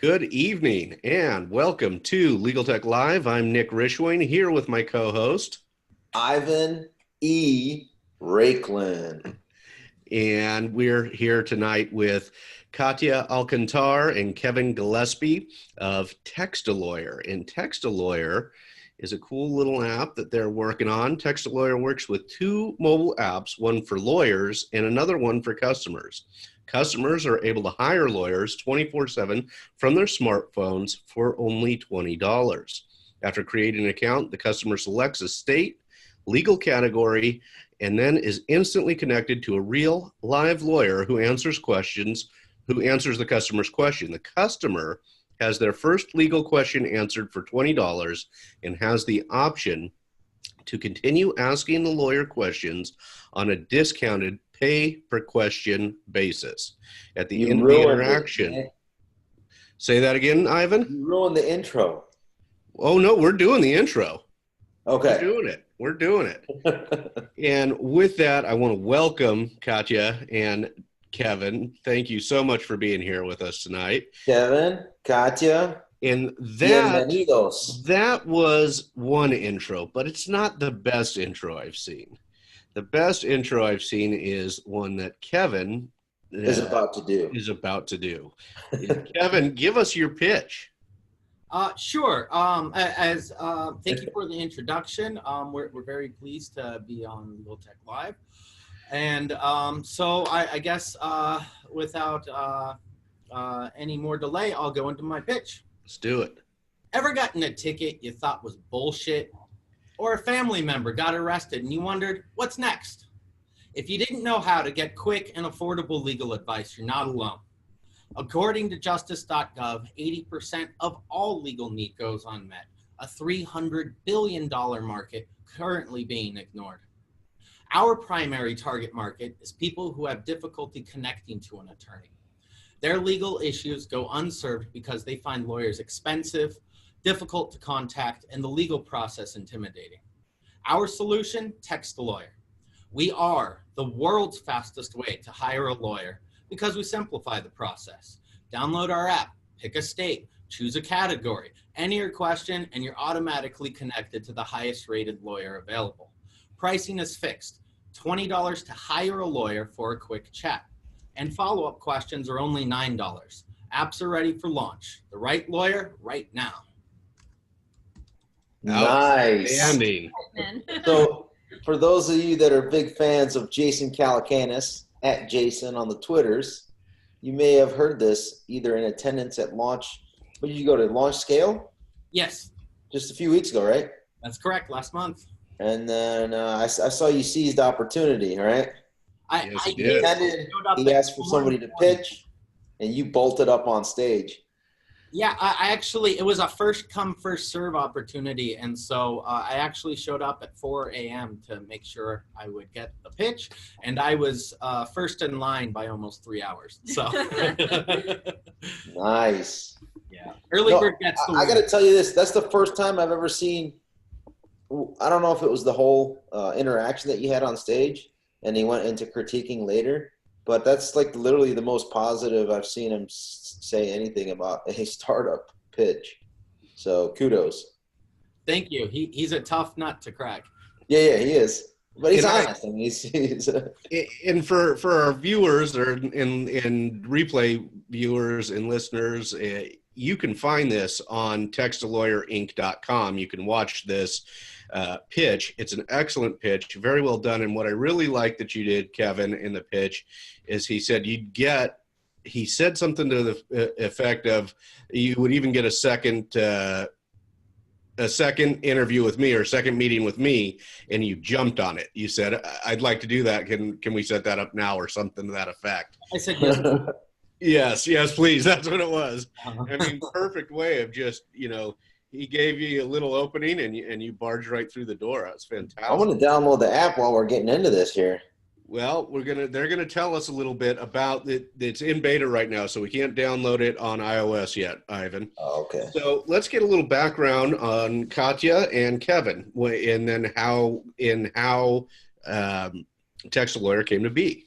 Good evening and welcome to Legal Tech Live. I'm Nick Rishwing here with my co-host, Ivan E. Rakeland. And we're here tonight with Katya Alcantar and Kevin Gillespie of TextALawyer. And TextALawyer is a cool little app that they're working on. TextALawyer works with two mobile apps, one for lawyers and another one for customers. Customers are able to hire lawyers 24/7 from their smartphones for only $20. After creating an account, the customer selects a state, legal category, and then is instantly connected to a real live lawyer who answers the customer's question. The customer has their first legal question answered for $20 and has the option to continue asking the lawyer questions on a discounted pay per question basis. At the end of the interaction, say that again, Ivan? You ruined the intro. Oh no, we're doing the intro. Okay. We're doing it. And with that, I want to welcome Katya and Kevin. Thank you so much for being here with us tonight. Kevin, Katya, and bienvenidos. That was one intro, but it's not the best intro I've seen. The best intro I've seen is one that Kevin is about to do. Kevin, give us your pitch. Sure. Thank you for the introduction. We're very pleased to be on LegalTechLIVE. And so I guess without any more delay, I'll go into my pitch. Let's do it. Ever gotten a ticket you thought was bullshit? Or a family member got arrested and you wondered, what's next? If you didn't know how to get quick and affordable legal advice, you're not alone. According to justice.gov, 80% of all legal need goes unmet, a $300 billion market currently being ignored. Our primary target market is people who have difficulty connecting to an attorney. Their legal issues go unserved because they find lawyers expensive, difficult to contact, and the legal process intimidating. Our solution, TextALawyer. We are the world's fastest way to hire a lawyer because we simplify the process. Download our app, pick a state, choose a category, enter your question, and you're automatically connected to the highest rated lawyer available. Pricing is fixed, $20 to hire a lawyer for a quick chat. And follow-up questions are only $9. Apps are ready for launch. The right lawyer, right now. Nice. Outstanding. So for those of you that are big fans of Jason Calacanis, at Jason on the Twitters, you may have heard this either in attendance at launch. Where did you go to, Launch Scale? Yes. Just a few weeks ago, right? That's correct, last month. And then I saw you seized opportunity, right? He asked for somebody to pitch, and you bolted up on stage. Yeah, it was a first come, first serve opportunity. And so I actually showed up at 4 a.m. to make sure I would get the pitch. And I was first in line by almost 3 hours. So nice. Yeah. Early bird gets the win. I got to tell you this. That's the first time I've ever seen, I don't know if it was the whole interaction that you had on stage and he went into critiquing later. But that's like literally the most positive I've seen him say anything about a startup pitch. So kudos. Thank you. He's a tough nut to crack. Yeah, he is. But he's honest. And for our viewers or in replay viewers and listeners, you can find this on TextALawyerInc.com. You can watch this pitch. It's an excellent pitch, very well done. And what I really like that you did, Kevin, in the pitch is he said he said something to the effect of you would even get a second interview with me or a second meeting with me, and you jumped on it. You said, I'd like to do that. Can we set that up now or something to that effect? I said yes. Yes, please. That's what it was. I mean, perfect way of just, he gave you a little opening and you barged right through the door. That's fantastic. I want to download the app while we're getting into this here. Well, they're gonna tell us a little bit about it. It's in beta right now, so we can't download it on iOS yet, Ivan. Oh, okay. So let's get a little background on Katya and Kevin, and then how TextALawyer came to be.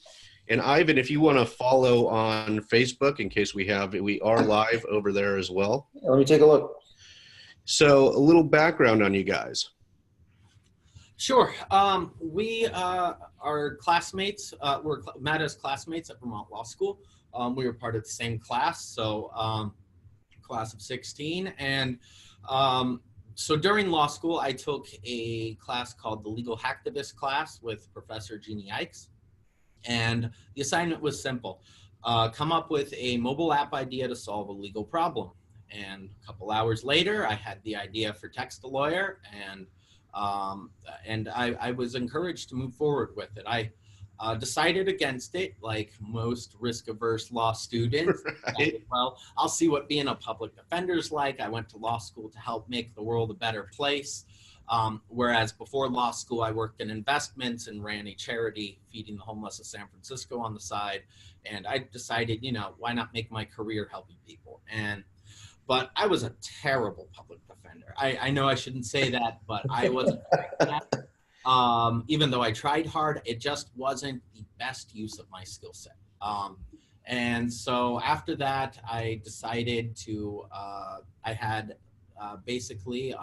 And Ivan, if you want to follow on Facebook, in case we are live over there as well. Yeah, let me take a look. So a little background on you guys. Sure. We are classmates. We're met as classmates at Vermont Law School. We were part of the same class, so class of 16. And so during law school, I took a class called the Legal Hacktivist class with Professor Jeannie Ikes. And the assignment was simple. Come up with a mobile app idea to solve a legal problem. And a couple hours later, I had the idea for TextALawyer, and I was encouraged to move forward with it. I decided against it, like most risk-averse law students. Right. Well, I'll see what being a public defender's like. I went to law school to help make the world a better place. Whereas before law school, I worked in investments and ran a charity feeding the homeless of San Francisco on the side. And I decided, why not make my career helping people? But I was a terrible public defender. I know I shouldn't say that, but I wasn't great at that. Even though I tried hard, it just wasn't the best use of my skill set. And so after that, I decided to, I had basically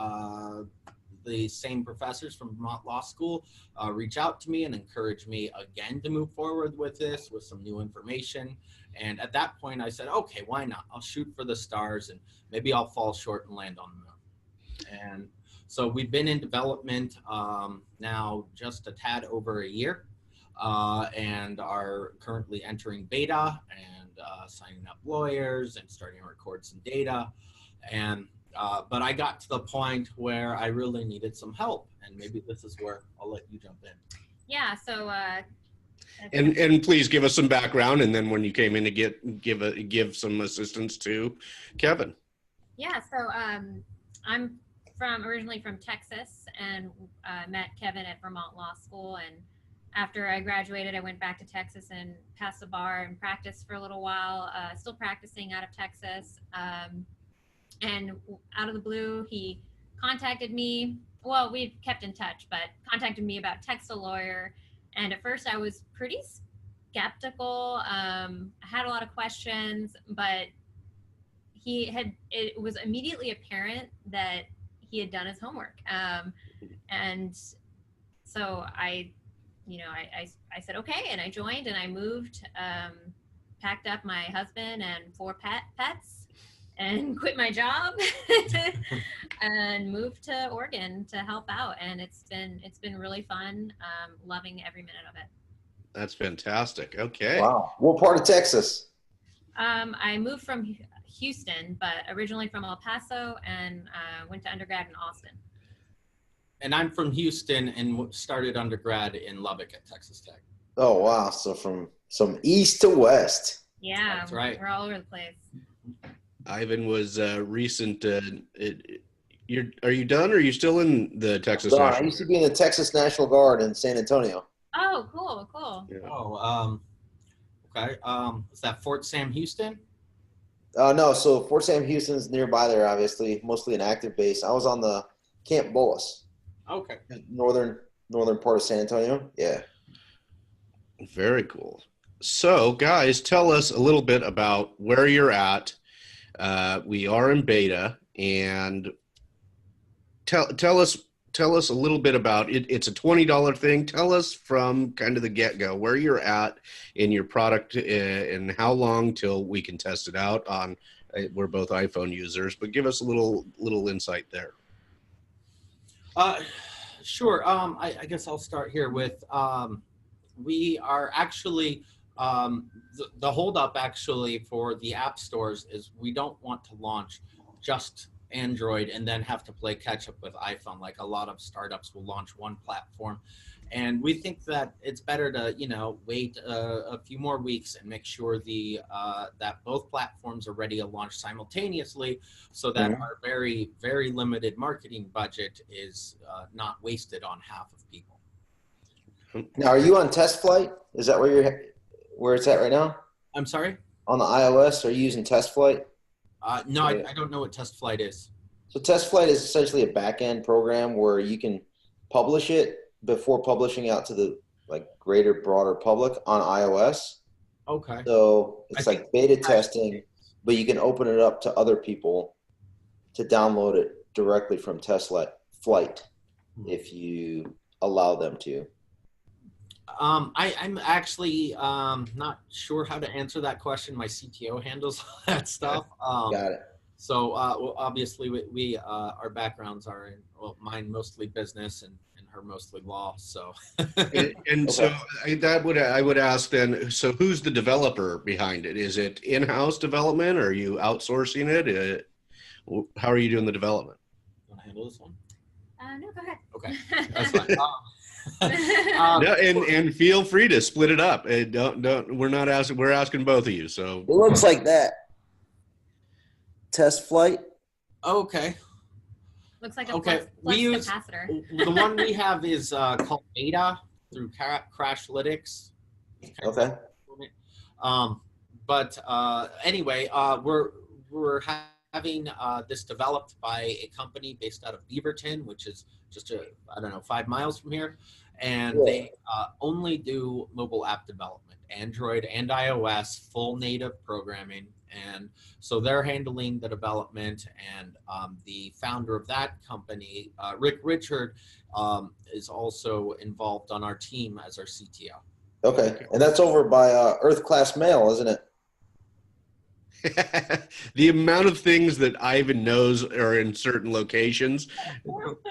the same professors from Vermont Law School reach out to me and encourage me again to move forward with this with some new information. And at that point I said, okay, why not? I'll shoot for the stars and maybe I'll fall short and land on the moon. And so we've been in development now just a tad over a year and are currently entering beta and signing up lawyers and starting to record some data. And but I got to the point where I really needed some help, and maybe this is where I'll let you jump in. Yeah, so And please give us some background, and then when you came in to give some assistance to Kevin. yeah, so I'm originally from Texas, and met Kevin at Vermont Law School, and after I graduated, I went back to Texas and passed the bar and practiced for a little while, still practicing out of Texas. And out of the blue, he contacted me. Well, we've kept in touch, but contacted me about TextALawyer. And at first I was pretty skeptical. I had a lot of questions, but it was immediately apparent that he had done his homework. And so I said, okay. And I joined and I moved, packed up my husband and 4 pets, and quit my job and moved to Oregon to help out. And it's been really fun. Loving every minute of it. That's fantastic. Okay. Wow. What part of Texas? I moved from Houston, but originally from El Paso, and went to undergrad in Austin. And I'm from Houston and started undergrad in Lubbock at Texas Tech. Oh, wow. So from east to west. Yeah, That's right. We're all over the place. Ivan was recent. Are you done, or are you still in the Texas? So I used to be in the Texas National Guard in San Antonio. Oh, cool. Yeah. Oh, okay. Is that Fort Sam Houston? No, so Fort Sam Houston's nearby there, obviously, mostly an active base. I was on the Camp Bullis, Okay. northern part of San Antonio. Yeah. Very cool. So, guys, tell us a little bit about where you're at. We are in beta, and tell us a little bit about it. It's a $20 thing. Tell us from kind of the get-go where you're at in your product and how long till we can test it out on. We're both iPhone users, but give us a little insight there. Sure. I guess I'll start here with we are actually the holdup actually for the app stores is we don't want to launch just Android and then have to play catch up with iPhone. Like a lot of startups will launch one platform, and we think that it's better to wait a few more weeks and make sure that both platforms are ready to launch simultaneously, so that our very, very limited marketing budget is not wasted on half of people. Now, are you on test flight? Is that where it's at right now? I'm sorry? On the iOS, are you using test flight? No, I don't know what test flight is. So test flight is essentially a back-end program where you can publish it before publishing out to the like greater, broader public on iOS. Okay. So I it's think like beta testing, but you can open it up to other people to download it directly from Tesla Flight if you allow them to. I'm actually not sure how to answer that question. My CTO handles all that stuff. Got it. So well, obviously we our backgrounds are in, well, mine mostly business and her mostly law. So And so I would ask then, so who's the developer behind it? Is it in-house development, or are you outsourcing it? How are you doing the development? You want to handle this one? No, go ahead. Okay, that's fine. No, and feel free to split it up. Don't we're not asking, we're asking both of you. So It looks like that. Test flight. Okay. Looks like a Okay, flux we use capacitor. the one we have is called Beta through Crashlytics. Okay. But anyway, we're having this developed by a company based out of Beaverton, which is just I don't know, 5 miles from here, and Yeah. they only do mobile app development, Android and iOS, full native programming. And so they're handling the development, and the founder of that company, Rick Richard, is also involved on our team as our CTO. Okay. And that's over by Earth Class Mail, isn't it? the amount of things that Ivan knows are in certain locations,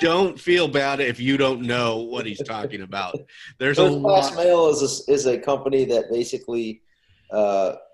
don't feel bad if you don't know what he's talking about. There's Earth Class lot. Mail is a company that basically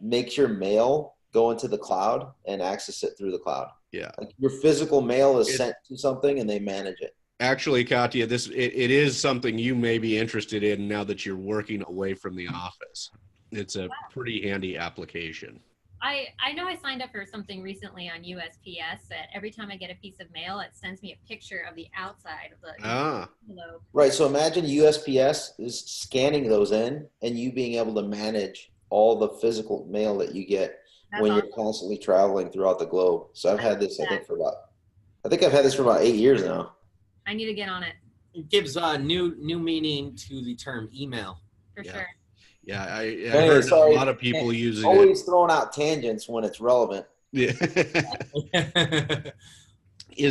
makes your mail go into the cloud and access it through the cloud. Yeah. Like your physical mail is sent to something and they manage it. Actually, Katya, it is something you may be interested in now that you're working away from the office. It's a pretty handy application. I know I signed up for something recently on USPS that every time I get a piece of mail, it sends me a picture of the outside of the envelope. Right. So imagine USPS is scanning those in and you being able to manage all the physical mail that you get when you're constantly traveling throughout the globe. So I've had this, I think I've had this for about 8 years now. I need to get on it. It gives new meaning to the term email. For sure. Yeah, I heard a lot of people using it. Always throwing out tangents when it's relevant. Yeah.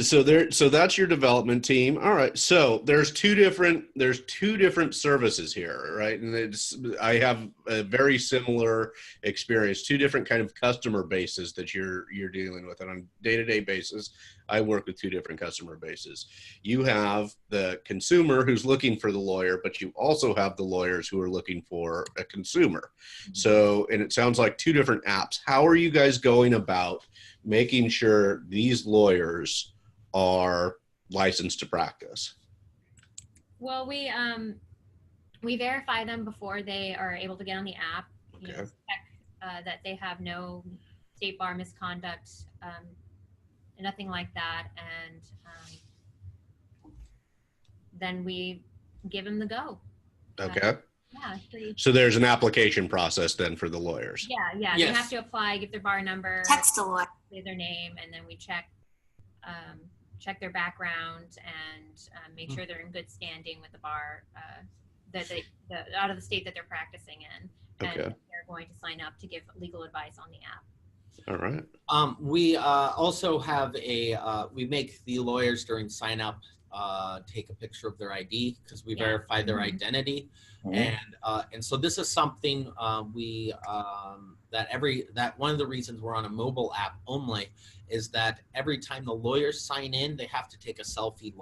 So that's your development team. All right. So there's two different services here, right? And I have a very similar experience, two different kind of customer bases that you're dealing with. And on a day-to-day basis, I work with two different customer bases. You have the consumer who's looking for the lawyer, but you also have the lawyers who are looking for a consumer. So, and it sounds like two different apps. How are you guys going about making sure these lawyers are licensed to practice? Well, we verify them before they are able to get on the app. You know, check that they have no state bar misconduct, nothing like that, and then we give them the go. Okay. Yeah. So there's an application process then for the lawyers. Yeah. Yes. They have to apply, give their bar number, TextALawyer. say their name, and then we check their background and make sure they're in good standing with the bar out of the state that they're practicing in, and they're going to sign up to give legal advice on the app. All right. We also have we make the lawyers during sign up take a picture of their ID because we verify their identity. And so this is something that one of the reasons we're on a mobile app only is that every time the lawyers sign in, they have to take a selfie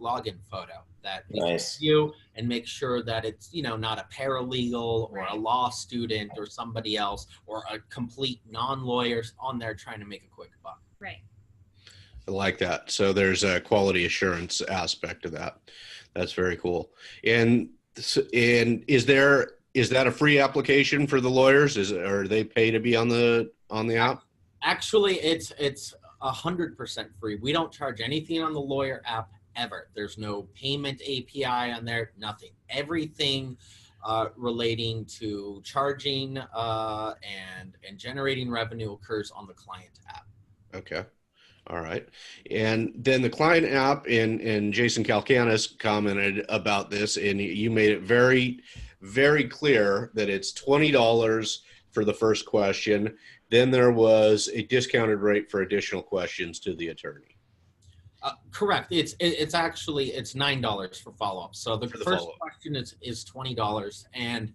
login photo that you and make sure that it's, not a paralegal or a law student or somebody else or a complete non-lawyer on there trying to make a quick buck. Right. I like that. So there's a quality assurance aspect of that. That's very cool. And is that a free application for the lawyers? Are they pay to be on the app? Actually, it's 100% free. We don't charge anything on the lawyer app ever. There's no payment API on there, nothing. Everything relating to charging and generating revenue occurs on the client app. Okay. All right. And then the client app, and Jason Kalkanis commented about this, and you made it very, very clear that it's $20 for the first question. Then there was a discounted rate for additional questions to the attorney. Correct. It's actually $9 for follow-up. So the first question is $20, and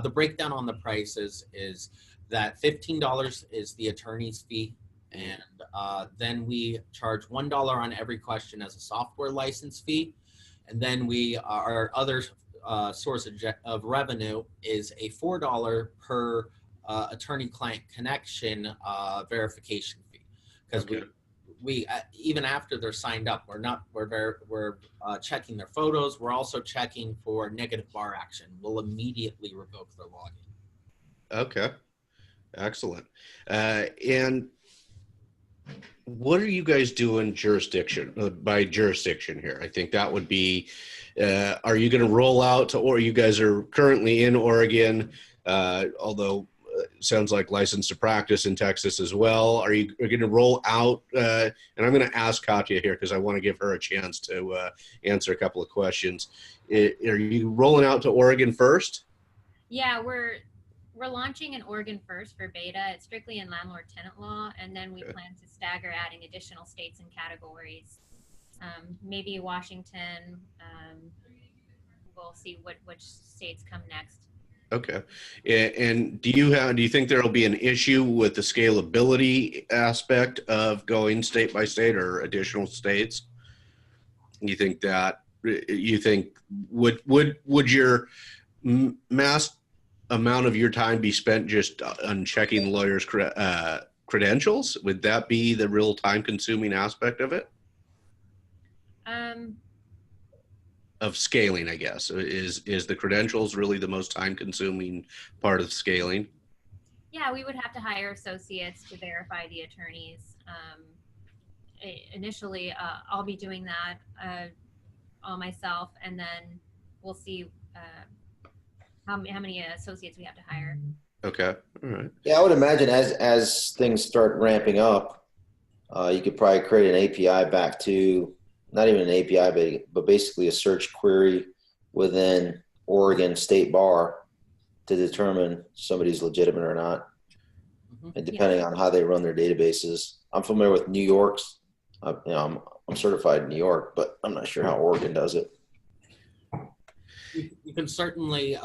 the breakdown on the price is that $15 is the attorney's fee, and then we charge $1 on every question as a software license fee, and then our other source of revenue is a $4 per attorney-client connection verification fee, because we even after they're signed up, we're checking their photos. We're also checking for negative bar action. We'll immediately revoke their login. Okay, excellent. And what are you guys doing by jurisdiction here? I think that would be, are you going to roll out to, or you guys are currently in Oregon, although sounds like license to practice in Texas as well. Are you going to roll out? And I'm going to ask Katya here because I want to give her a chance to answer a couple of questions. Are you rolling out to Oregon first? Yeah, we're launching in Oregon first for beta. It's strictly in landlord-tenant law, and then we plan to stagger adding additional states and categories. Maybe Washington. We'll see which states come next. Okay. And do you think there'll be an issue with the scalability aspect of going state by state or additional states? You think would your mass amount of your time be spent just on checking lawyers' credentials? Would that be the real time consuming aspect of it? Of scaling, I guess, is the credentials really the most time-consuming part of scaling? Yeah, we would have to hire associates to verify the attorneys. Initially, I'll be doing that all myself, and then we'll see how many associates we have to hire. Okay, all right. Yeah, I would imagine as things start ramping up, you could probably create an API back to, not even an API, but basically a search query within Oregon State Bar to determine somebody's legitimate or not. And depending on how they run their databases. I'm familiar with New York's. I'm certified in New York, but I'm not sure how Oregon does it. You can certainly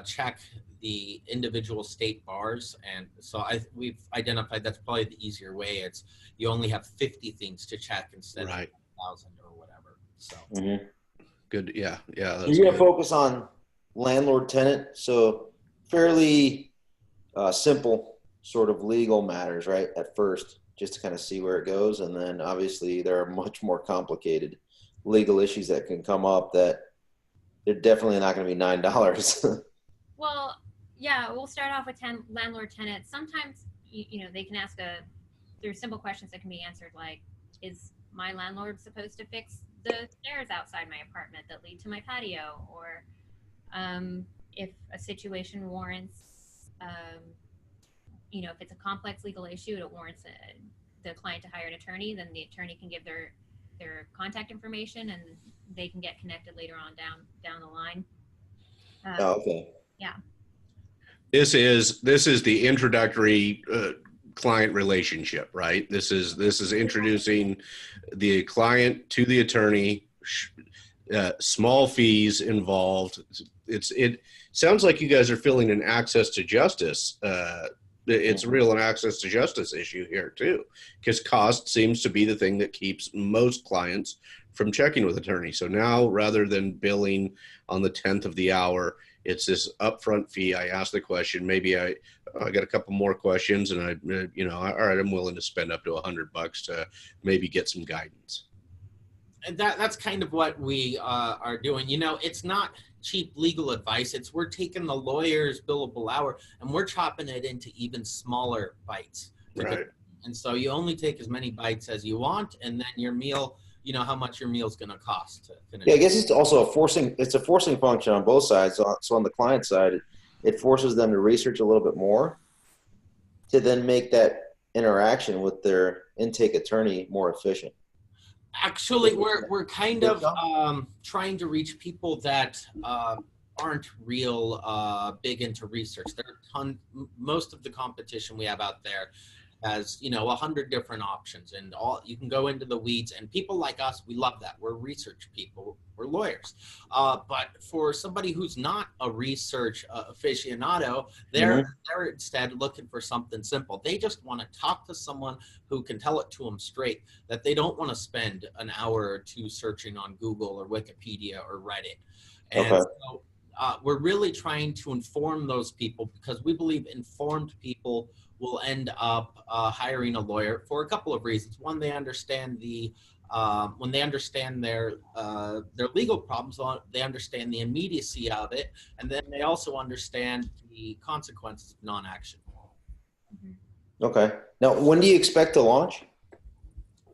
check the individual state bars, and so we've identified that's probably the easier way. It's you only have 50 things to check instead of 1,000 or whatever. So good, yeah. You're going to focus on landlord-tenant, so fairly simple sort of legal matters, right? At first, just to kind of see where it goes, and then obviously there are much more complicated legal issues that can come up that they're definitely not going to be $9. Well, yeah, we'll start off with landlord-tenant. Sometimes, they can ask there's simple questions that can be answered, like, is my landlord supposed to fix the stairs outside my apartment that lead to my patio? Or if a situation warrants, if it's a complex legal issue, it warrants the client to hire an attorney, then the attorney can give their contact information and they can get connected later on down the line. Okay. Yeah. This is the introductory client relationship, right? This is introducing the client to the attorney. Small fees involved. It sounds like you guys are feeling an access to justice. It's real an access to justice issue here too, because cost seems to be the thing that keeps most clients from checking with attorneys. So now, rather than billing on the 10th of the hour, it's this upfront fee. I ask the question, maybe I got a couple more questions, and all right, I'm willing to spend up to $100 to maybe get some guidance. And that's kind of what we are doing. It's not cheap legal advice. We're taking the lawyer's billable hour and we're chopping it into even smaller bites. Right. And so you only take as many bites as you want, and then your meal, how much your meal's going to cost to finish. Yeah, I guess it's also a forcing function on both sides. So on the client side, it forces them to research a little bit more to then make that interaction with their intake attorney more efficient. Actually, we're kind of trying to reach people that aren't real big into research. There are most of the competition we have out there has 100 different options, and all you can go into the weeds. And people like us, we love that. We're research people. We're lawyers. But for somebody who's not a research aficionado, they're instead looking for something simple. They just want to talk to someone who can tell it to them straight, that they don't want to spend an hour or two searching on Google or Wikipedia or Reddit. And so we're really trying to inform those people, because we believe informed people will end up hiring a lawyer for a couple of reasons. One, they understand when they understand their legal problems, they understand the immediacy of it, and then they also understand the consequences of non-action. Okay. Now, when do you expect to launch?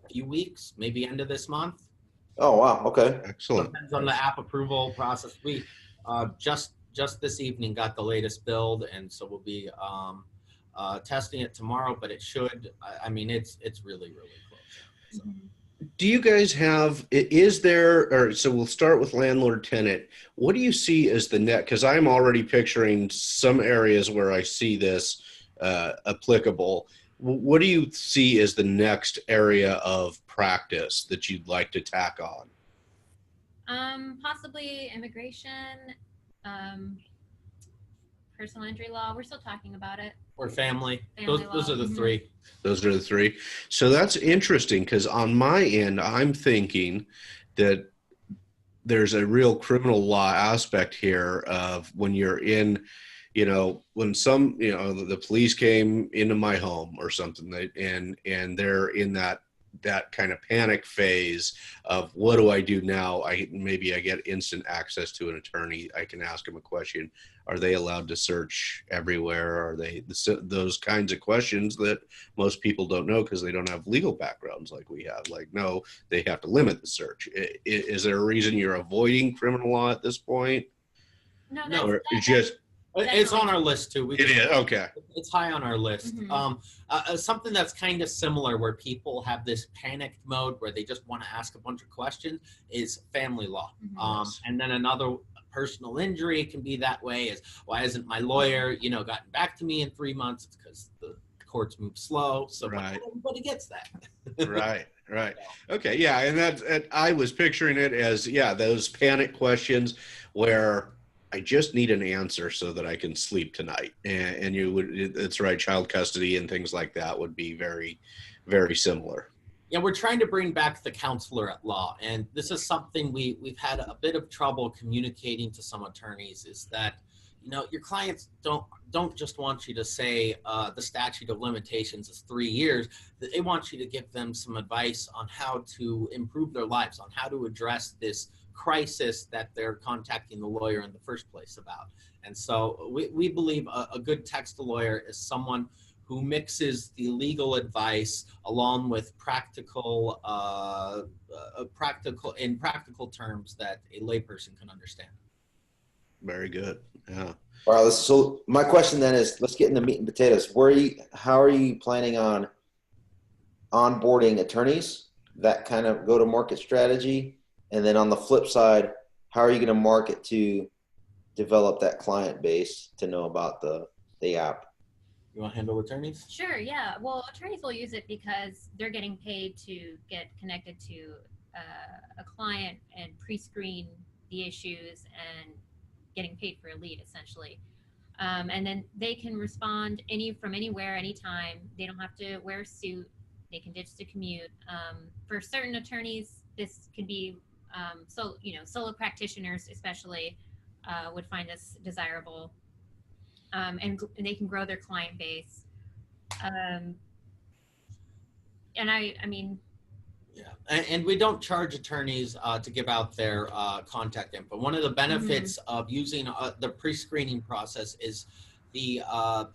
A few weeks, maybe end of this month. Oh, wow. Okay. Excellent. Depends on the app approval process. We just this evening got the latest build, and so we'll be testing it tomorrow. But it should. I mean, it's really close. So. Do you guys have, so we'll start with landlord tenant. What do you see as the net? Because I'm already picturing some areas where I see this applicable. What do you see as the next area of practice that you'd like to tack on? Possibly immigration, personal injury law. We're still talking about it. Or family. Family Those are the three. Those are the three. So that's interesting, because on my end, I'm thinking that there's a real criminal law aspect here of when you're in, when the police came into my home or something, and they're in that kind of panic phase of what do I do now? Maybe I get instant access to an attorney. I can ask them a question. Are they allowed to search everywhere? Are they those kinds of questions that most people don't know because they don't have legal backgrounds like we have? Like, no, they have to limit the search. Is there a reason you're avoiding criminal law at this point? No, or just it's on our list too. It is okay. It's high on our list. Something that's kind of similar, where people have this panicked mode where they just want to ask a bunch of questions, is family law. And then another personal injury can be that way. Is why isn't my lawyer, gotten back to me in 3 months? It's because the courts move slow. So everybody gets that. Right. Okay. Yeah. And I was picturing it as, those panic questions where I just need an answer so that I can sleep tonight. And it's right. Child custody and things like that would be very, very similar. Yeah, we're trying to bring back the counselor at law. And this is something we've had a bit of trouble communicating to some attorneys, is that, your clients don't just want you to say the statute of limitations is 3 years. They want you to give them some advice on how to improve their lives, on how to address this crisis that they're contacting the lawyer in the first place about. And so we believe a good TextALawyer is someone who mixes the legal advice along with practical terms that a layperson can understand. Very good. Yeah. All right. So my question then is, let's get into meat and potatoes. How are you planning on onboarding attorneys? That kind of go-to-market strategy. And then on the flip side, how are you going to market to develop that client base to know about the app? You want to handle attorneys? Sure, yeah. Well, attorneys will use it because they're getting paid to get connected to a client and pre-screen the issues and getting paid for a lead, essentially. And then they can respond from anywhere, anytime. They don't have to wear a suit. They can ditch the commute. For certain attorneys, this could be solo practitioners especially would find this desirable, and they can grow their client base. And and we don't charge attorneys to give out their contact info. One of the benefits of using the pre-screening process is the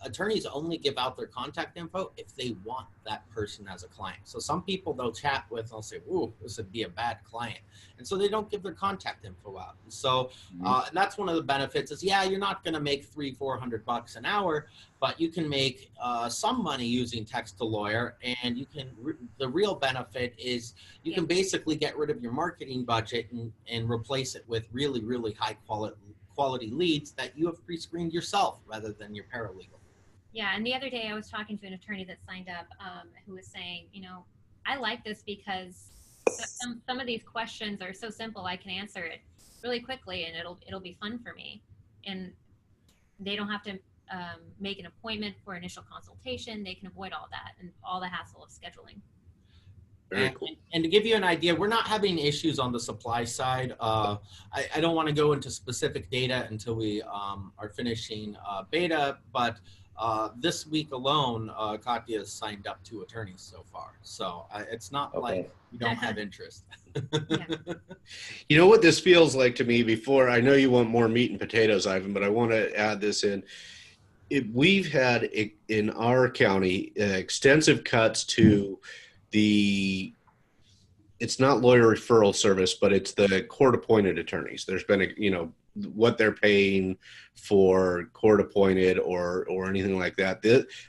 attorneys only give out their contact info if they want that person as a client. So some people they'll chat with, they'll say, ooh, this would be a bad client. And so they don't give their contact info out. And so and that's one of the benefits is, yeah, you're not going to make $300-400 an hour, but you can make some money using TextALawyer. And you can, the real benefit is you can basically get rid of your marketing budget and replace it with really, really high quality leads that you have pre-screened yourself rather than your paralegal. Yeah, and the other day I was talking to an attorney that signed up who was saying, you know, I like this because some of these questions are so simple, I can answer it really quickly and it'll be fun for me. And they don't have to make an appointment for initial consultation. They can avoid all that and all the hassle of scheduling. Very cool. And to give you an idea, we're not having issues on the supply side. I don't want to go into specific data until we are finishing beta, but this week alone, Katya has signed up 2 attorneys so far. So it's not like we don't have interest. You know what this feels like to me before? I know you want more meat and potatoes, Ivan, but I want to add this in. We've had in our county extensive cuts to it's not lawyer referral service, but it's the court appointed attorneys. There's been what they're paying for court appointed or anything like that.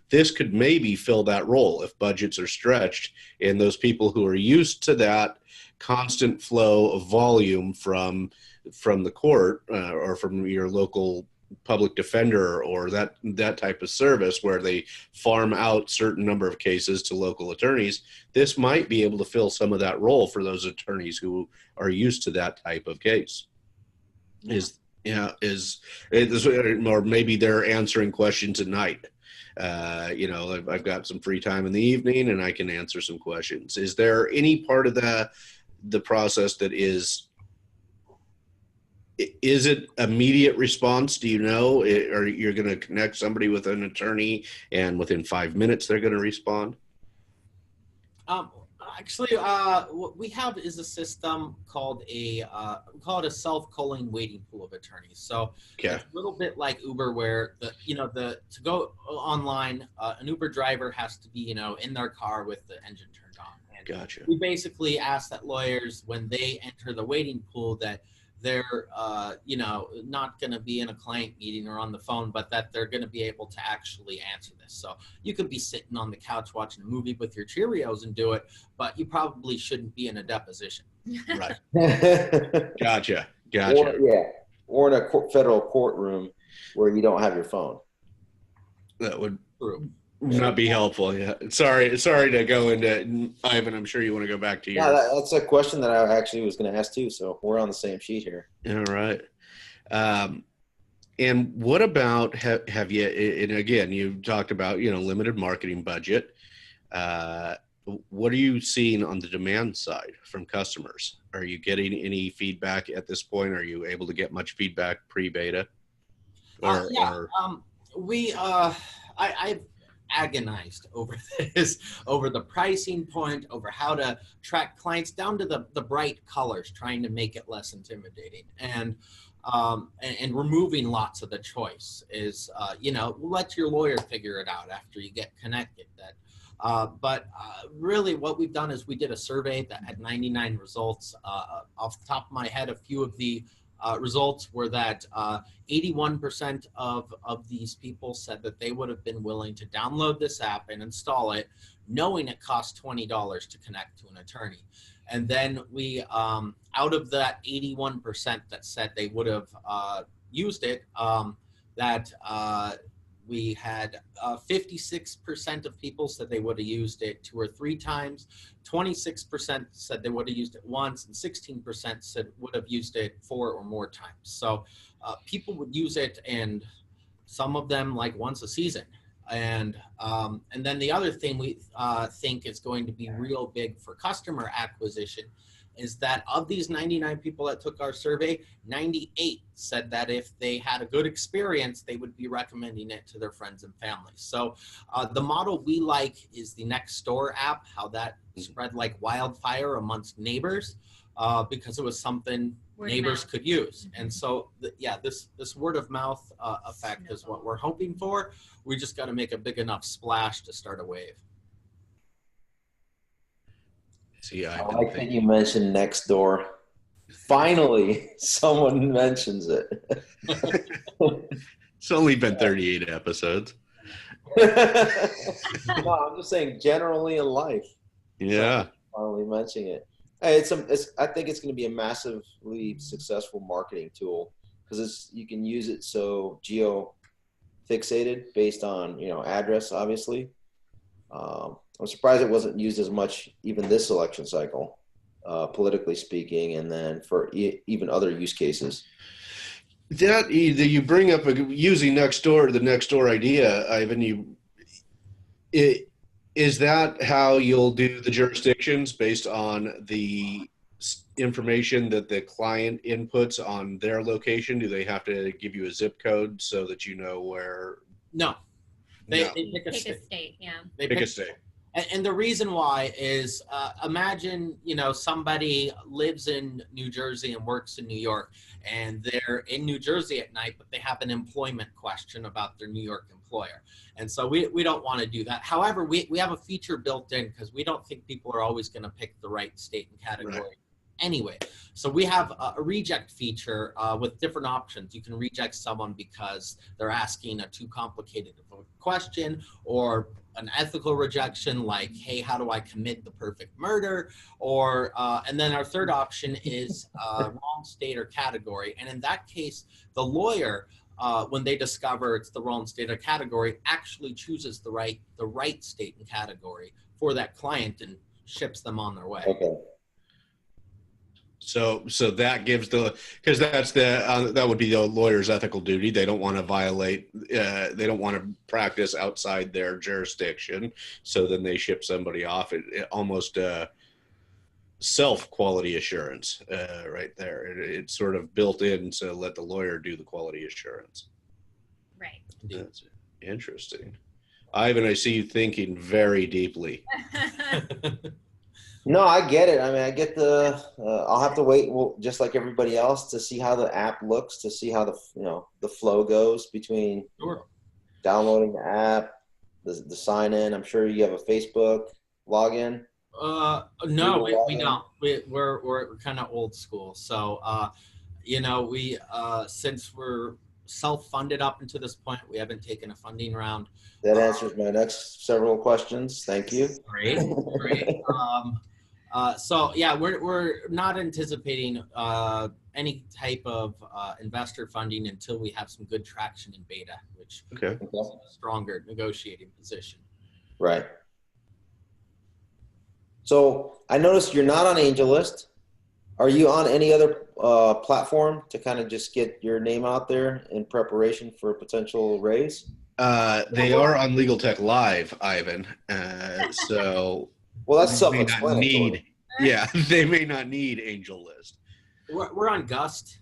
This could maybe fill that role if budgets are stretched, and those people who are used to that constant flow of volume from the court or from your local public defender or that type of service where they farm out certain number of cases to local attorneys, this might be able to fill some of that role for those attorneys who are used to that type of case. Or maybe they're answering questions at night. I've got some free time in the evening and I can answer some questions. Is there any part of the process that is it immediate response? Do you know, or you're going to connect somebody with an attorney and within 5 minutes they're going to respond? Actually, what we have is a system called we call it a self-calling waiting pool of attorneys. So it's a little bit like Uber, where to go online, an Uber driver has to be in their car with the engine turned on. And gotcha. We basically ask that lawyers, when they enter the waiting pool, that they're not going to be in a client meeting or on the phone, but that they're going to be able to actually answer this. So you could be sitting on the couch watching a movie with your Cheerios and do it, but you probably shouldn't be in a deposition. Right. Gotcha. Or in a federal courtroom where you don't have your phone. That would not be helpful. Yeah. Sorry to go into, Ivan, I'm sure you want to go back to your. Yeah, that's a question that I actually was going to ask too. So we're on the same sheet here. All right. And what about, have you, and again, you talked about, limited marketing budget. What are you seeing on the demand side from customers? Are you getting any feedback at this point? Are you able to get much feedback pre-beta? I've agonized over this, over the pricing point, over how to track clients down to the bright colors, trying to make it less intimidating, and removing lots of the choice is, let your lawyer figure it out after you get connected. But really what we've done is we did a survey that had 99 results. Off the top of my head, a few of the results were that 81% of these people said that they would have been willing to download this app and install it, knowing it costs $20 to connect to an attorney. And then we, out of that 81% that said they would have used it, we had 56% of people said they would have used it 2 or 3 times, 26% said they would have used it once, and 16% said would have used it 4 or more times. So people would use it, and some of them like once a season. And then the other thing we think is going to be real big for customer acquisition is that of these 99 people that took our survey, 98 said that if they had a good experience, they would be recommending it to their friends and family. So the model we like is the Nextdoor app, how that spread like wildfire amongst neighbors. because it was something Word of neighbors mouth. could use. And so, this word of mouth effect is what we're hoping for. We just got to make a big enough splash to start a wave. See, I I've been like that thinking. you mentioned next door. Finally, someone mentions it. It's only been 38 episodes. No, I'm just saying generally in life. Yeah. Finally mentioning it. Hey, I think it's going to be a massively successful marketing tool because you can use it so geo fixated based on address. Obviously, I'm surprised it wasn't used as much even this election cycle, politically speaking, and then for even other use cases. That you bring up using the next door idea, Ivan. Is that how you'll do the jurisdictions based on the information that the client inputs on their location? Do they have to give you a zip code so that you know where? No, they No. pick a Pick state. a state, yeah. They Pick a state. And the reason why is imagine, somebody lives in New Jersey and works in New York, and they're in New Jersey at night, but they have an employment question about their New York employer. And so we don't want to do that. However, we have a feature built in because we don't think people are always going to pick the right state and category. Right. Anyway, so we have a reject feature with different options. You can reject someone because they're asking a too complicated of a question, or an ethical rejection like, hey, how do I commit the perfect murder? Or and then our third option is wrong state or category. And in that case, the lawyer, when they discover it's the wrong state or category, actually chooses the right state and category for that client and ships them on their way. Okay. So that gives because that would be the lawyer's ethical duty. They don't want to violate. They don't want to practice outside their jurisdiction. So then they ship somebody off. It almost self quality assurance right there. It's sort of built in to let the lawyer do the quality assurance. Right. That's interesting. Ivan, I see you thinking very deeply. No, I get it. I mean, I get I'll have to wait, just like everybody else, to see how the app looks, to see how the flow goes between downloading the app, the sign in. I'm sure you have a Facebook login. No, we don't. We're kind of old school. So, we since we're self-funded up until this point, we haven't taken a funding round. That answers my next several questions. Thank you. Great. So yeah, we're not anticipating any type of investor funding until we have some good traction in beta, which is a stronger negotiating position. Right. So I noticed you're not on AngelList. Are you on any other platform to kind of just get your name out there in preparation for a potential raise? They are on LegalTechLIVE, Ivan. So well, that's self-explanatory. They may not need AngelList. We're on Gust.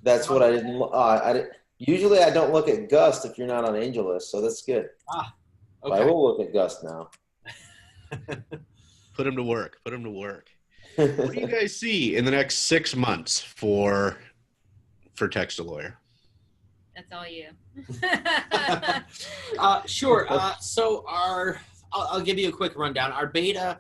That's what I didn't. Usually, I don't look at Gust if you're not on AngelList, so that's good. Okay. I will look at Gust now. Put him to work. Put him to work. What do you guys see in the next 6 months for TextALawyer? That's all you. Sure. So I'll give you a quick rundown. Our beta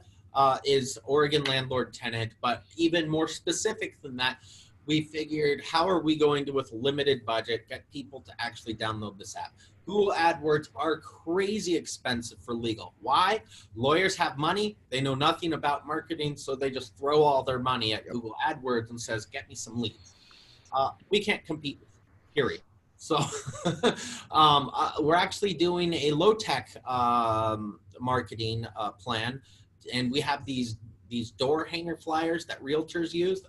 is Oregon landlord tenant, but even more specific than that, we figured how are we going to, with limited budget, get people to actually download this app? Google AdWords are crazy expensive for legal. Why? Lawyers have money. They know nothing about marketing, so they just throw all their money at Google AdWords and says, get me some leads. We can't compete, period. So we're actually doing a low-tech marketing plan, and we have these door hanger flyers that realtors use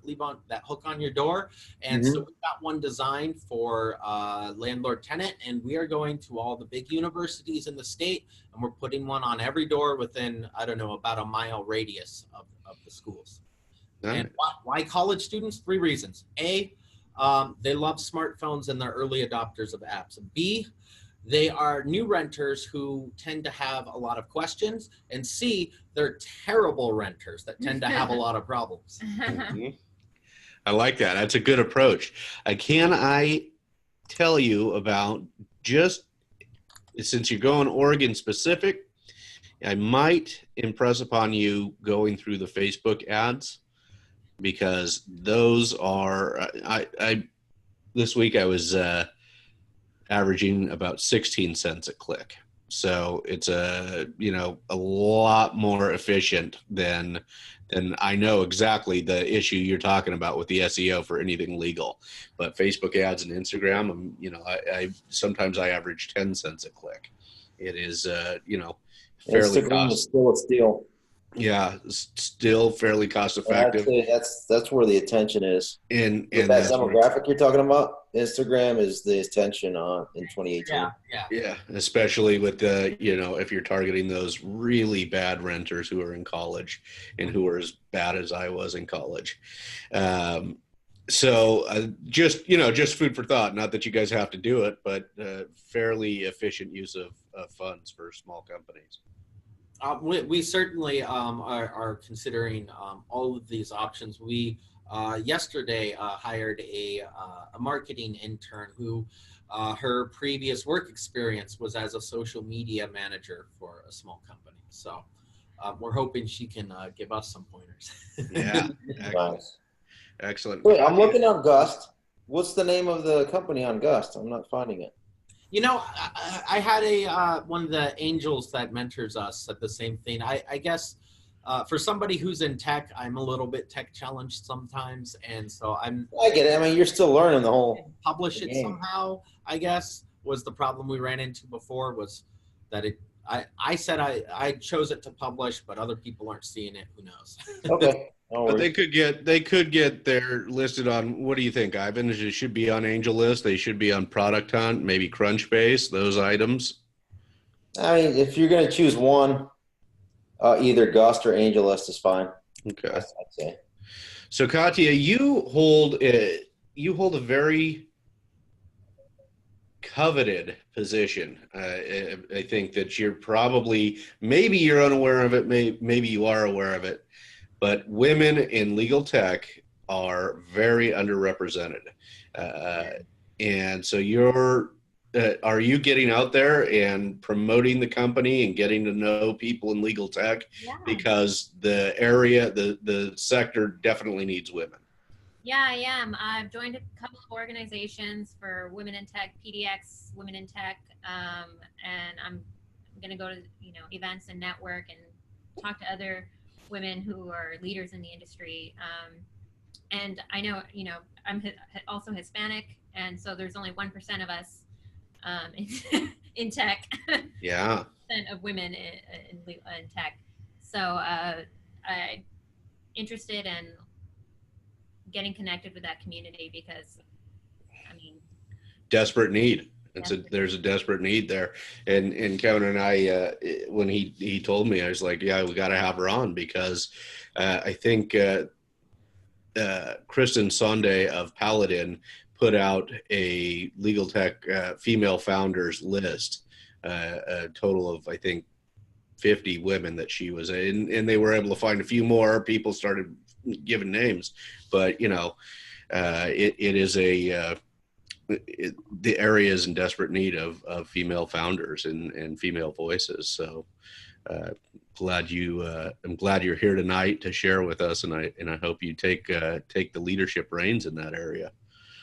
that hook on your door. And so we've got one designed for landlord tenant, and we are going to all the big universities in the state, and we're putting one on every door within, I don't know, about a mile radius of the schools. Nice. And why college students? 3 reasons. A, they love smartphones and they're early adopters of apps. B, they are new renters who tend to have a lot of questions, and C, they're terrible renters that tend to have a lot of problems. Mhm. I like that. That's a good approach. Can I tell you about, just since you're going Oregon specific, I might impress upon you going through the Facebook ads, because those are, I this week I was averaging about 16 cents a click. So it's a lot more efficient than I know exactly the issue you're talking about with the SEO for anything legal. But Facebook ads and Instagram, I sometimes I average 10 cents a click. It is, fairly Instagram is still a steal. yeah, still fairly cost I'd effective. say that's where the attention is. And With that that's where- demographic you're talking about, Instagram is the attention in 2018. Yeah, especially with the, if you're targeting those really bad renters who are in college and who are as bad as I was in college. So just food for thought, not that you guys have to do it, but fairly efficient use of funds for small companies. We certainly are considering all of these options. We yesterday hired a marketing intern who her previous work experience was as a social media manager for a small company. So we're hoping she can give us some pointers. Yeah, Nice. excellent. Wait, I'm looking on Gust. What's the name of the company on Gust? I'm not finding it. I had one of the angels that mentors us said the same thing. I guess for somebody who's in tech, I'm a little bit tech challenged sometimes, and so I get it. I mean, you're still learning the whole. Publish it somehow, I guess, was the problem we ran into before, was that I said I chose it to publish, but other people aren't seeing it. Who knows? Okay. But they could get their listed on, what do you think, Ivan? It should be on AngelList. They should be on Product Hunt, maybe Crunchbase, those items. I mean, if you're going to choose one, either Gust or AngelList is fine. Okay. I'd say. So Katya, you hold a very coveted position. I think that you're probably, maybe you're unaware of it, maybe you are aware of it, but women in legal tech are very underrepresented. And so are you getting out there and promoting the company and getting to know people in legal tech? Yeah. Because the area, the sector definitely needs women. Yeah, I am. I've joined a couple of organizations for women in tech, PDX, women in tech, and I'm going to go to events and network and talk to other women who are leaders in the industry. And I know, I'm also Hispanic, and so there's only 1% of us in tech. Yeah. Of women in tech. So I'm interested in getting connected with that community because, desperate need. There's a desperate need there. And Kevin and I, when he told me, I was like, yeah, we got to have her on, because I think Kristen Sonde of Paladin put out a legal tech female founders list, a total of, I think, 50 women that she was in, and they were able to find a few more. People started giving names, but it is the area is in desperate need of female founders and female voices. So I'm glad you're here tonight to share with us, and I hope you take the leadership reins in that area.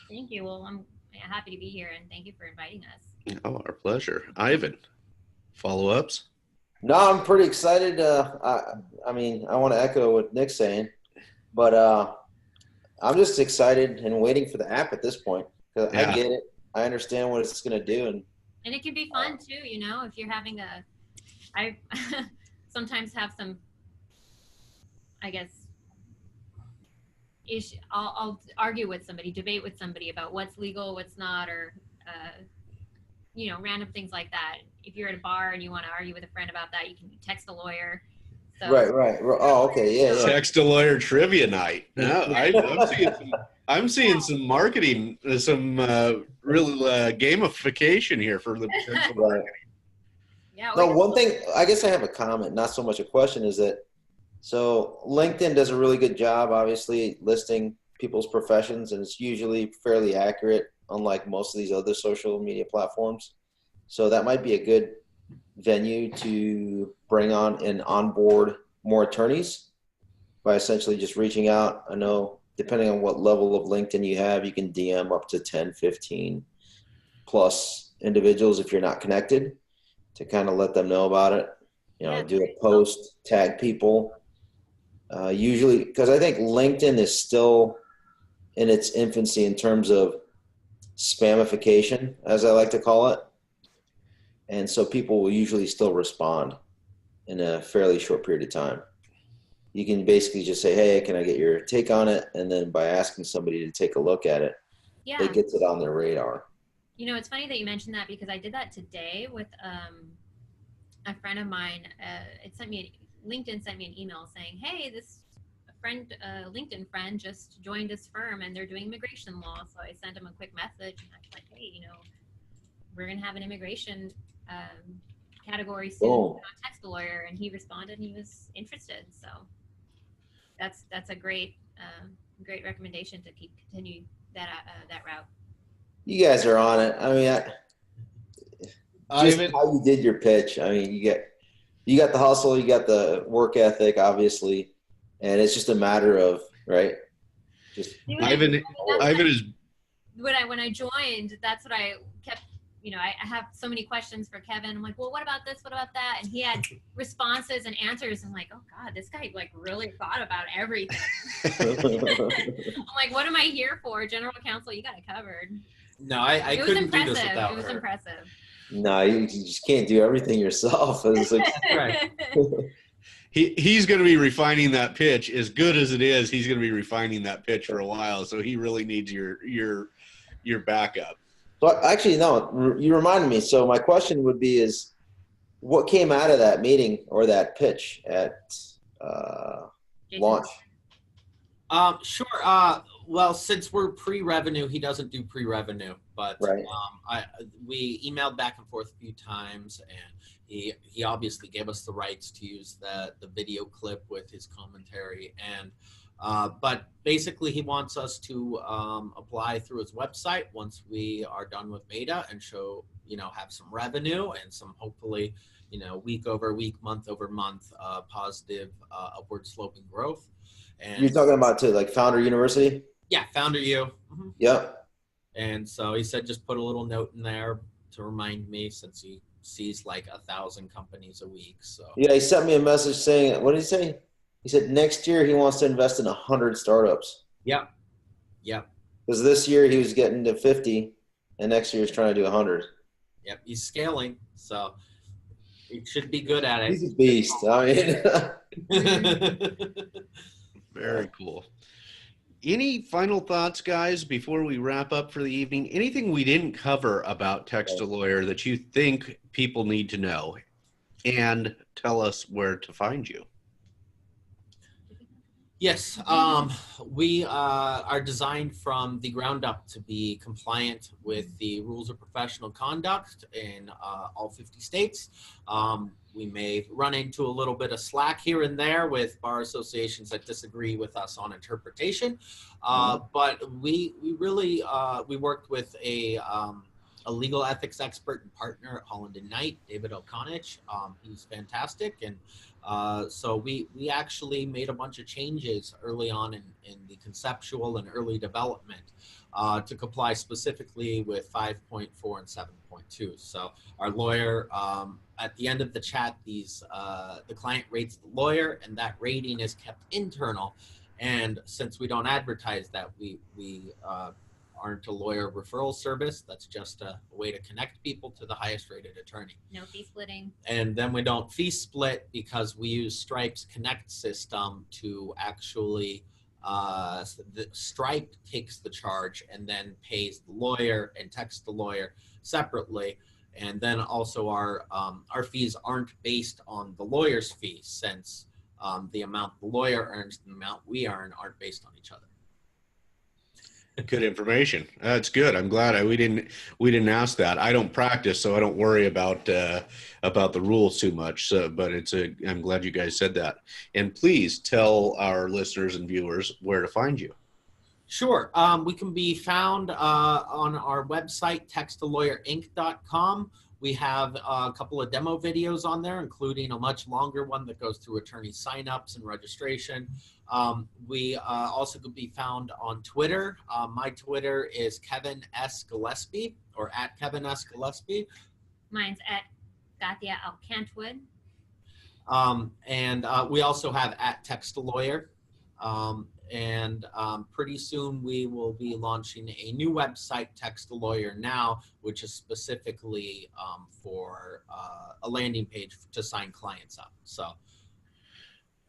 Thank you. Well, I'm happy to be here, and thank you for inviting us. Oh, our pleasure. Ivan, follow-ups? No, I'm pretty excited. I mean, I want to echo what Nick's saying, but I'm just excited and waiting for the app at this point. Yeah. I get it. I understand what it's going to do. And it can be fun too, if you're having I sometimes have some, I guess, I'll argue with somebody, debate with somebody about what's legal, what's not, or, random things like that. If you're at a bar and you want to argue with a friend about that, you can text a lawyer. So, right. Oh, okay. Yeah. TextALawyer trivia night. No, I'm seeing some marketing, some real gamification here for the potential Right. marketing. Yeah. No, one thing, I guess I have a comment, not so much a question, is that so LinkedIn does a really good job, obviously, listing people's professions, and it's usually fairly accurate, unlike most of these other social media platforms. So that might be a good venue to bring on and onboard more attorneys by essentially just reaching out. I know depending on what level of LinkedIn you have, you can DM up to 10, 15 plus individuals if you're not connected, to kind of let them know about it. You know, Yeah. do a post, tag people. Usually, because I think LinkedIn is still in its infancy in terms of spamification, as I like to call it. And so people will usually still respond in a fairly short period of time. You can basically just say, hey, can I get your take on it? And then by asking somebody to take a look at it, Yeah. it gets it on their radar. You know, it's funny that you mentioned that because I did that today with a friend of mine. LinkedIn sent me an email saying, hey, this LinkedIn friend just joined this firm and they're doing immigration law. So I sent him a quick message and I was like, hey, you know, we're going to have an immigration category soon on TextALawyer. And he responded and he was interested. So that's a great recommendation to continue that route. You guys are on it. I mean, just how you did your pitch. I mean, you got the hustle, you got the work ethic, obviously, and it's just a matter of just Ivan is when I joined. That's what I kept. You know, I have so many questions for Kevin. I'm like, well, what about this? What about that? And he had responses and answers. I'm like, oh God, this guy like really thought about everything. I'm like, what am I here for? General counsel, you got it covered. No, I couldn't do this without her. It was impressive. No, you just can't do everything yourself. It's like, Right. He's going to be refining that pitch as good as it is. He's going to be refining that pitch for a while. So he really needs your backup. So actually, no, you reminded me. So my question would be is what came out of that meeting or that pitch at launch? Sure. Well, since we're pre-revenue, he doesn't do pre-revenue, but right. We emailed back and forth a few times, and he obviously gave us the rights to use the video clip with his commentary, and but basically he wants us to apply through his website once we are done with beta and show, have some revenue and some hopefully, week over week, month over month, positive upward sloping growth. And you're talking about to like Founder University? Yeah, Founder U. Mm-hmm. Yep. And so he said, just put a little note in there to remind me, since he sees like 1,000 companies a week. So yeah, he sent me a message saying, what did he say? He said next year he wants to invest in 100 startups. Yep. Yep. Because this year he was getting to 50, and next year he's trying to do 100. Yep, he's scaling, so he should be good at it. He's a beast. I mean, very cool. Any final thoughts, guys, before we wrap up for the evening? Anything we didn't cover about TextALawyer that you think people need to know? And tell us where to find you. Yes, we are designed from the ground up to be compliant with the rules of professional conduct in all 50 states. We may run into a little bit of slack here and there with bar associations that disagree with us on interpretation, but we really we worked with a legal ethics expert and partner at Holland & Knight, David O'Conich. He's fantastic, and so we actually made a bunch of changes early on in the conceptual and early development to comply specifically with 5.4 and 7.2. So our lawyer, at the end of the chat, the client rates the lawyer, and that rating is kept internal. And since we don't advertise that, we aren't a lawyer referral service. That's just a way to connect people to the highest rated attorney. No fee splitting. And then we don't fee split because we use Stripe's Connect system to actually, the Stripe takes the charge and then pays the lawyer and TextALawyer separately. And then also our fees aren't based on the lawyer's fees, since the amount the lawyer earns and the amount we earn aren't based on each other. Good information. That's good. I'm glad we didn't ask that. I don't practice, so I don't worry about the rules too much. So, but I'm glad you guys said that. And please tell our listeners and viewers where to find you. Sure. We can be found on our website, TextALawyerInc.com. We have a couple of demo videos on there, including a much longer one that goes through attorney signups and registration. We also could be found on Twitter. My Twitter is Kevin S. Gillespie, or at Kevin S. Gillespie. Mine's at Katia Alcantwood. And we also have at TextALawyer. And pretty soon we will be launching a new website, TextALawyer Now, which is specifically for a landing page to sign clients up. So.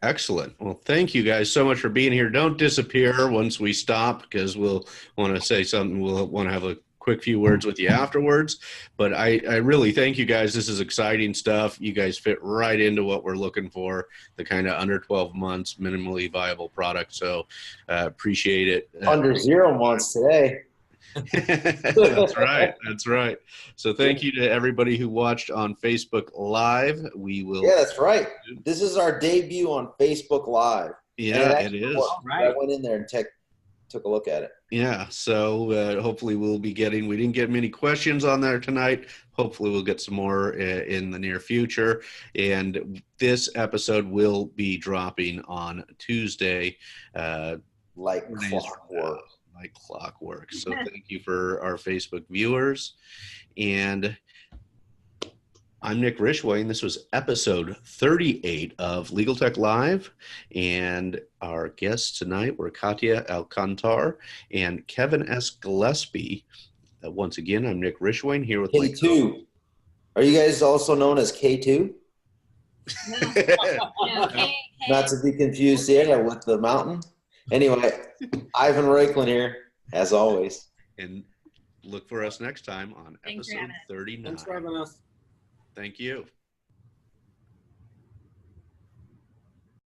Excellent. Well, thank you guys so much for being here. Don't disappear once we stop, because we'll want to say something. We'll want to have a quick few words with you afterwards. But I really thank you guys. This is exciting stuff. You guys fit right into what we're looking for, the kind of under 12 months, minimally viable product. So appreciate it. Under 0 months today. That's right. That's right. So thank you to everybody who watched on Facebook Live. We will. Yeah, that's right. This is our debut on Facebook Live. Yeah, it is. Right. I went in there and took a look at it. Yeah. So hopefully we'll be we didn't get many questions on there tonight. Hopefully we'll get some more in the near future. And this episode will be dropping on Tuesday. Like clockwork. Like clockwork. So thank you for our Facebook viewers. And I'm Nick Rishway. This was episode 38 of Legal Tech Live. And our guests tonight were Katia Alcantar and Kevin S. Gillespie. Once again, I'm Nick Rishway here with K2. Are you guys also known as K2? No, Not to be confused with the mountain. Anyway, Ivan Reiklin here, as always. And look for us next time on episode 39. Thanks for having us. Thank you.